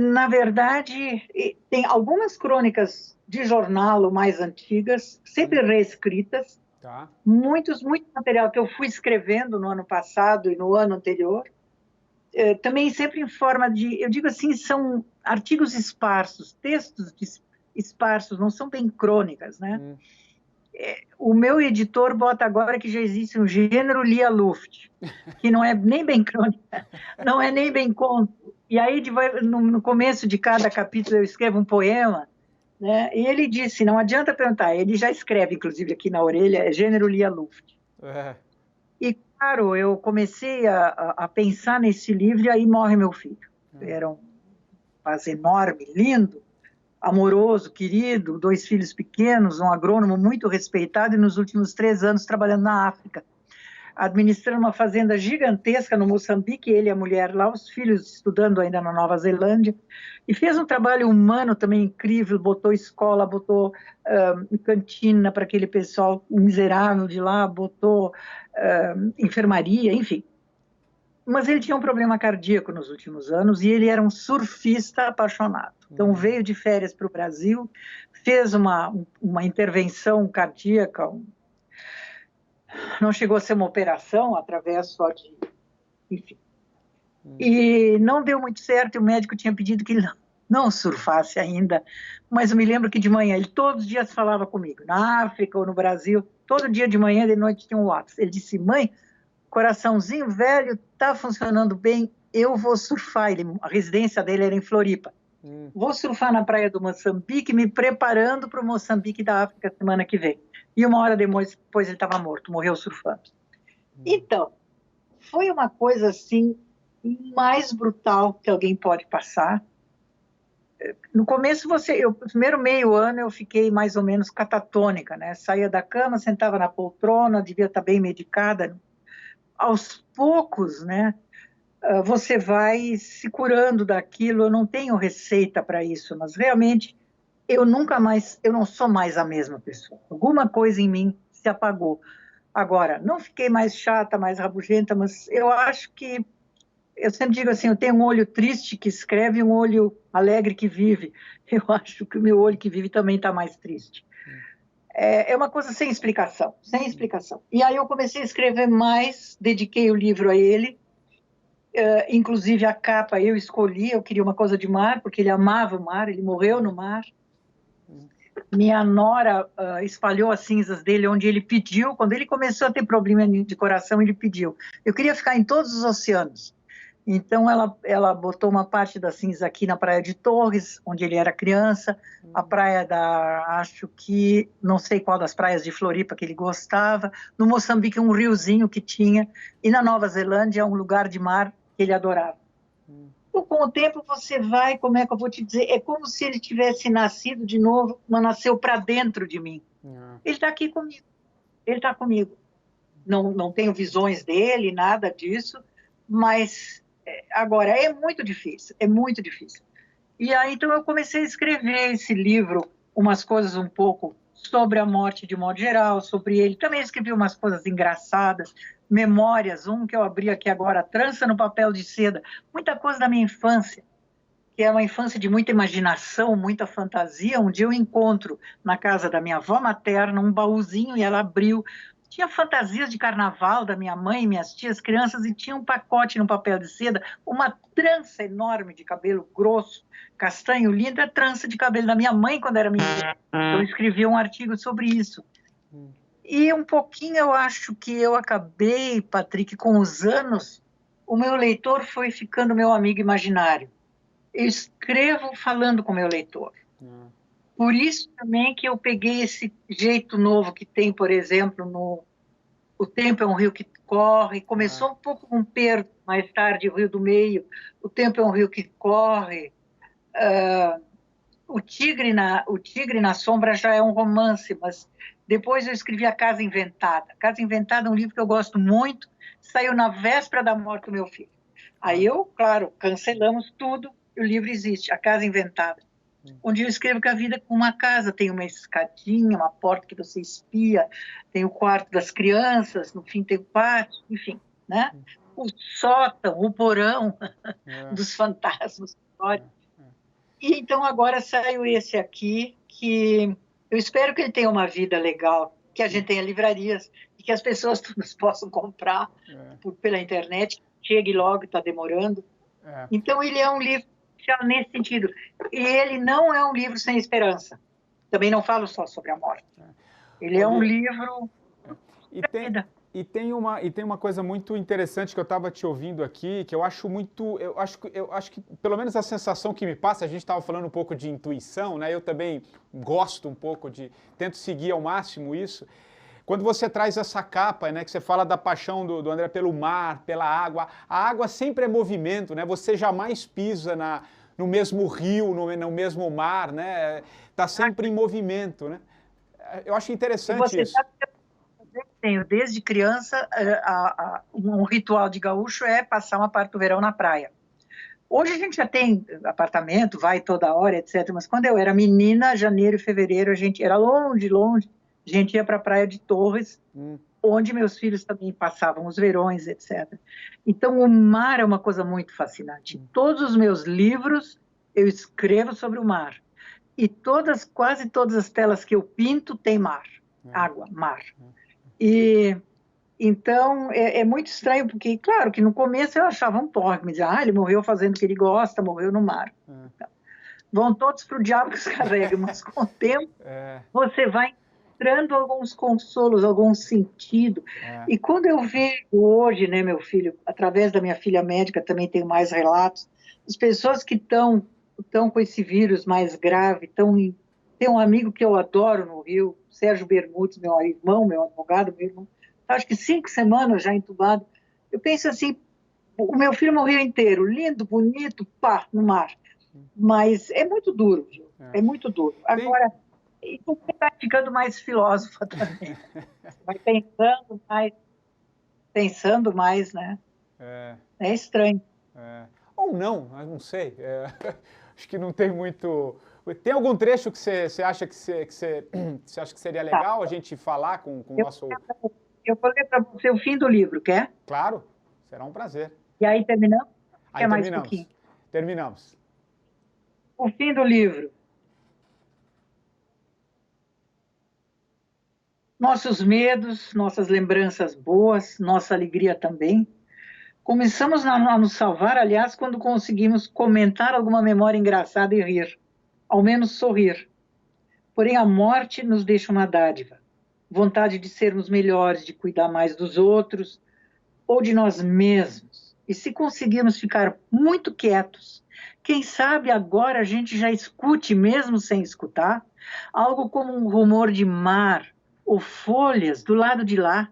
na verdade, tem algumas crônicas de jornal mais antigas, sempre reescritas, muito material que eu fui escrevendo no ano passado e no ano anterior, também sempre em forma de, eu digo assim, são artigos esparsos, textos esparsos, não são bem crônicas, né? O meu editor bota agora que já existe um gênero Lia Luft, que não é nem bem crônica, não é nem bem conto. E aí, no começo de cada capítulo, eu escrevo um poema, né? E ele disse, não adianta perguntar, ele já escreve, inclusive, aqui na orelha, é gênero Lia Luft. E, claro, eu comecei a pensar nesse livro e aí morre meu filho. Era um rapaz enorme, lindo, amoroso, querido, 2 filhos pequenos, um agrônomo muito respeitado e nos últimos 3 anos trabalhando na África, administrando uma fazenda gigantesca no Moçambique, ele e a mulher lá, os filhos estudando ainda na Nova Zelândia, e fez um trabalho humano também incrível, botou escola, botou cantina para aquele pessoal miserável de lá, botou enfermaria, enfim. Mas ele tinha um problema cardíaco nos últimos anos e ele era um surfista apaixonado. Então veio de férias para o Brasil, fez uma intervenção cardíaca, não chegou a ser uma operação, através só de... Enfim. E não deu muito certo, e o médico tinha pedido que ele não surfasse ainda, mas eu me lembro que de manhã, ele todos os dias falava comigo, na África ou no Brasil, todo dia de manhã e de noite tinha um WhatsApp. Ele disse, mãe, coraçãozinho velho, está funcionando bem, eu vou surfar. A residência dele era em Floripa. Vou surfar na praia do Moçambique, me preparando para o Moçambique da África semana que vem. E 1 hora depois ele estava morto, morreu surfando. Então, foi uma coisa assim, mais brutal que alguém pode passar. No começo, o primeiro meio ano eu fiquei mais ou menos catatônica, né? Saía da cama, sentava na poltrona, devia estar bem medicada. Aos poucos, né? Você vai se curando daquilo. Eu não tenho receita para isso, mas realmente eu não sou mais a mesma pessoa. Alguma coisa em mim se apagou. Agora, não fiquei mais chata, mais rabugenta, mas eu acho que, eu sempre digo assim, eu tenho um olho triste que escreve e um olho alegre que vive. Eu acho que o meu olho que vive também está mais triste. É uma coisa sem explicação, sem explicação. E aí eu comecei a escrever mais, dediquei o livro a ele, inclusive a capa eu escolhi, eu queria uma coisa de mar, porque ele amava o mar, ele morreu no mar. Minha nora espalhou as cinzas dele onde ele pediu, quando ele começou a ter problema de coração, ele pediu. Eu queria ficar em todos os oceanos. Então, ela botou uma parte da cinza aqui na praia de Torres, onde ele era criança, a praia acho que, não sei qual das praias de Floripa que ele gostava, no Moçambique um riozinho que tinha, e na Nova Zelândia um lugar de mar que ele adorava. Então, com o tempo você vai, como é que eu vou te dizer, é como se ele tivesse nascido de novo, mas nasceu para dentro de mim. Ele está aqui comigo, ele está comigo. Não tenho visões dele, nada disso, mas agora é muito difícil, é muito difícil. E aí, então, eu comecei a escrever esse livro, umas coisas um pouco sobre a morte de modo geral, sobre ele. Também escrevi umas coisas engraçadas, memórias, que eu abri aqui agora, Trança no Papel de Seda, muita coisa da minha infância, que é uma infância de muita imaginação, muita fantasia. Um dia eu encontro na casa da minha avó materna um baúzinho e ela abriu. Tinha fantasias de carnaval da minha mãe, minhas tias, crianças, e tinha um pacote no papel de seda, uma trança enorme de cabelo grosso, castanho lindo, a trança de cabelo da minha mãe quando era menina. Eu escrevi um artigo sobre isso. E um pouquinho eu acho que eu acabei, Patrick, com os anos, o meu leitor foi ficando meu amigo imaginário. Eu escrevo falando com o meu leitor. Por isso também que eu peguei esse jeito novo que tem, por exemplo, no O Tempo é um Rio que Corre. Começou um pouco com Perto, mais tarde o Rio do Meio. O Tempo é um Rio que Corre. O Tigre na Sombra já é um romance, mas depois eu escrevi A Casa Inventada. A Casa Inventada é um livro que eu gosto muito, saiu na véspera da morte do meu filho. Aí eu, claro, cancelamos tudo e o livro existe, A Casa Inventada, onde eu escrevo que a vida é como uma casa, tem uma escadinha, uma porta que você espia, tem o quarto das crianças, no fim tem o pátio, enfim, né? O sótão, o porão dos fantasmas. E então agora saiu esse aqui, que eu espero que ele tenha uma vida legal, que a gente tenha livrarias e que as pessoas todas possam comprar pela internet, chegue logo, está demorando. Então ele é um livro já nesse sentido. E ele não é um livro sem esperança. Também não falo só sobre a morte. Ele é um livro... E tem uma coisa muito interessante que eu estava te ouvindo aqui, que eu acho muito, eu acho que pelo menos a sensação que me passa, a gente estava falando um pouco de intuição, né? Eu também gosto um pouco tento seguir ao máximo isso. Quando você traz essa capa, né, que você fala da paixão do André pelo mar, pela água, a água sempre é movimento, né? Você jamais pisa no mesmo rio, no mesmo mar, né? Tá sempre em movimento, né? Eu acho interessante isso. Tenho desde criança um ritual de gaúcho é passar uma parte do verão na praia. Hoje a gente já tem apartamento, vai toda hora, etc. Mas quando eu era menina, janeiro e fevereiro, a gente era longe, a gente ia para a praia de Torres, onde meus filhos também passavam os verões, etc. Então o mar é uma coisa muito fascinante. Em todos os meus livros eu escrevo sobre o mar. E quase todas as telas que eu pinto tem mar, água, mar. E então é muito estranho, porque, claro, que no começo eu achava um porco, me dizia, ele morreu fazendo o que ele gosta, morreu no mar. Vão todos para o diabo que os carregam, mas com o tempo você vai encontrando alguns consolos, algum sentido. E quando eu vejo hoje, né, meu filho, através da minha filha médica, também tenho mais relatos, as pessoas que estão com esse vírus mais grave, tem um amigo que eu adoro no Rio, Sérgio Bermudes, meu irmão, meu advogado, meu irmão, acho que 5 semanas já entubado. Eu penso assim, o meu filho morreu inteiro, lindo, bonito, no mar. Mas é muito duro, viu? É muito duro. Agora, você vai ficando mais filósofa também. Vai pensando mais, né? É estranho. Ou não, eu não sei. Acho que não tem muito... Tem algum trecho que você acha que você acha que seria legal a gente falar com o nosso... Eu vou ler para você o fim do livro, quer? Claro, será um prazer. E aí terminamos? Aí quer terminamos. Mais um pouquinho? Terminamos. O fim do livro. Nossos medos, nossas lembranças boas, nossa alegria também. Começamos a nos salvar, aliás, quando conseguimos comentar alguma memória engraçada e rir. Ao menos sorrir. Porém, a morte nos deixa uma dádiva. Vontade de sermos melhores, de cuidar mais dos outros ou de nós mesmos. E se conseguirmos ficar muito quietos, quem sabe agora a gente já escute, mesmo sem escutar, algo como um rumor de mar ou folhas do lado de lá,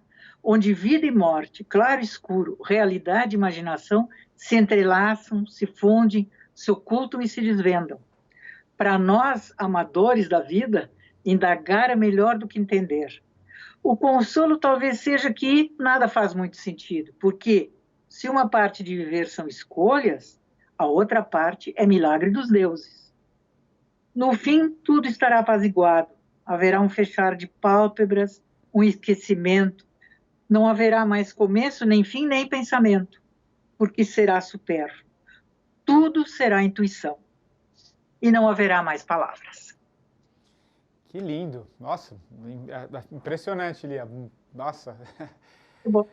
onde vida e morte, claro e escuro, realidade e imaginação se entrelaçam, se fundem, se ocultam e se desvendam. Para nós, amadores da vida, indagar é melhor do que entender. O consolo talvez seja que nada faz muito sentido, porque se uma parte de viver são escolhas, a outra parte é milagre dos deuses. No fim, tudo estará apaziguado. Haverá um fechar de pálpebras, um esquecimento. Não haverá mais começo, nem fim, nem pensamento, porque será supérfluo. Tudo será intuição. E não haverá mais palavras. Que lindo. Nossa, impressionante, Lia. Nossa. Bom.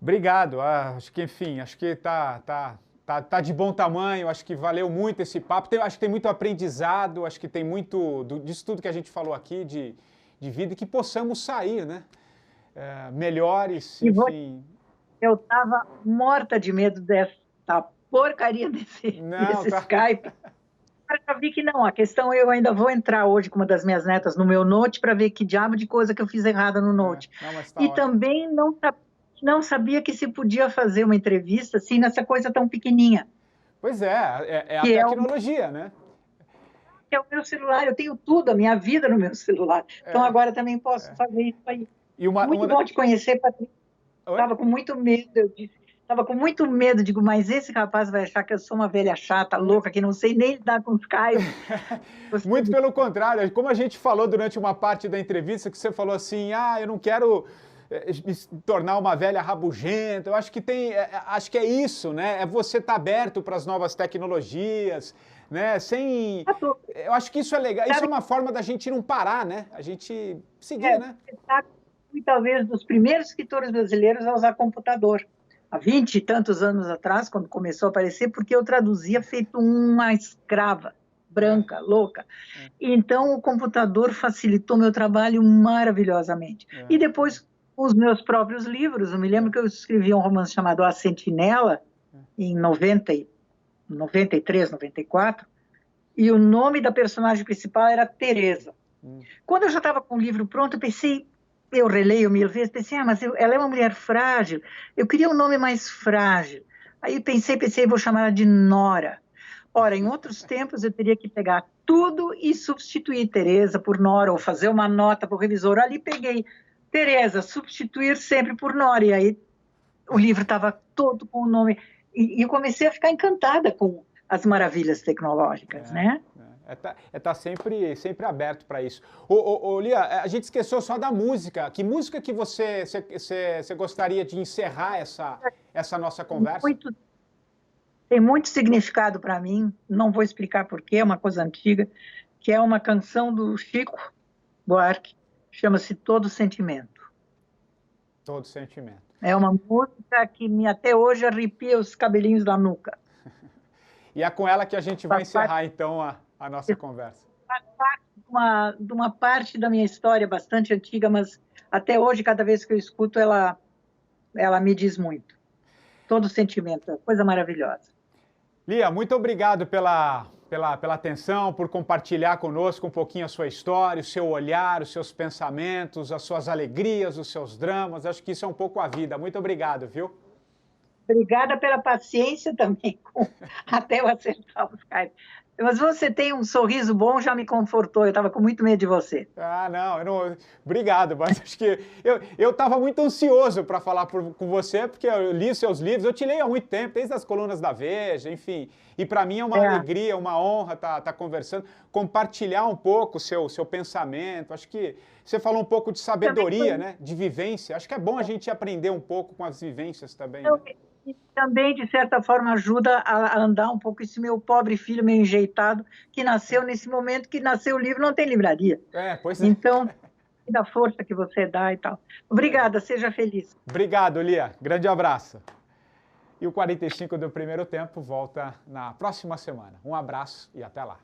Obrigado. Acho que, enfim, acho que tá de bom tamanho, acho que valeu muito esse papo. Acho que tem muito aprendizado, acho que tem muito disso tudo que a gente falou aqui de vida e que possamos sair, né? Melhores, enfim. Eu estava morta de medo dessa porcaria desse Skype. Eu já vi que não, a questão eu ainda vou entrar hoje com uma das minhas netas no meu Note para ver que diabo de coisa que eu fiz errada no Note. E ótimo. Também não sabia que se podia fazer uma entrevista assim nessa coisa tão pequenininha. Pois é a tecnologia, né? É o meu celular, eu tenho tudo, a minha vida no meu celular. Então agora também posso fazer isso aí. Muito bom te conhecer, Patrícia. Estava com muito medo, eu disse. Estava com muito medo, digo, mas esse rapaz vai achar que eu sou uma velha chata, louca, que não sei nem lidar com os caios. Muito pelo contrário, como a gente falou durante uma parte da entrevista, que você falou assim, eu não quero me tornar uma velha rabugenta, eu acho que acho que é isso, né? É você estar aberto para as novas tecnologias, né? Eu acho que isso é legal, isso é uma forma da gente não parar, né? A gente seguir, né? Fui talvez dos primeiros escritores brasileiros a usar computador. Há 20 e tantos anos atrás, quando começou a aparecer, porque eu traduzia feito uma escrava, branca, louca. Então, o computador facilitou meu trabalho maravilhosamente. E depois, os meus próprios livros, eu me lembro que eu escrevi um romance chamado A Sentinela, em 93, 94, e o nome da personagem principal era Teresa. Quando eu já estava com o livro pronto, eu pensei... Eu releio 1000 vezes, pensei, mas ela é uma mulher frágil, eu queria um nome mais frágil. Aí pensei, vou chamar ela de Nora. Ora, em outros tempos eu teria que pegar tudo e substituir Teresa por Nora, ou fazer uma nota para o revisor. Ali peguei Teresa, substituir sempre por Nora, e aí o livro estava todo com o nome. E eu comecei a ficar encantada com as maravilhas tecnológicas, né? Tá sempre aberto para isso. Lia, a gente esqueceu só da música. Que música que você gostaria de encerrar essa nossa conversa? Tem muito significado para mim, não vou explicar porquê, é uma coisa antiga, que é uma canção do Chico Buarque, chama-se Todo Sentimento. Todo Sentimento. É uma música que até hoje arrepia os cabelinhos da nuca. E é com ela que a gente vai encerrar, então, a nossa conversa. Faz parte de uma parte da minha história bastante antiga, mas até hoje, cada vez que eu escuto, ela me diz muito. Todo Sentimento, é coisa maravilhosa. Lia, muito obrigado pela atenção, por compartilhar conosco um pouquinho a sua história, o seu olhar, os seus pensamentos, as suas alegrias, os seus dramas. Acho que isso é um pouco a vida. Muito obrigado, viu? Obrigada pela paciência também, até eu acertar o Skype. Mas você tem um sorriso bom, já me confortou. Eu estava com muito medo de você. Não, obrigado, mas acho que eu estava muito ansioso para falar com você, porque eu li seus livros, eu te leio há muito tempo, desde as colunas da Veja, enfim. E para mim é uma alegria, uma honra estar conversando, compartilhar um pouco o seu pensamento. Acho que você falou um pouco de sabedoria, né? De vivência. Acho que é bom a gente aprender um pouco com as vivências também. Né? E também, de certa forma, ajuda a andar um pouco esse meu pobre filho meio enjeitado, que nasceu nesse momento que nasceu o livro, não tem livraria. Pois é. Então, da força que você dá e tal. Obrigada, seja feliz. Obrigado, Lia. Grande abraço. E o 45 do Primeiro Tempo volta na próxima semana. Um abraço e até lá.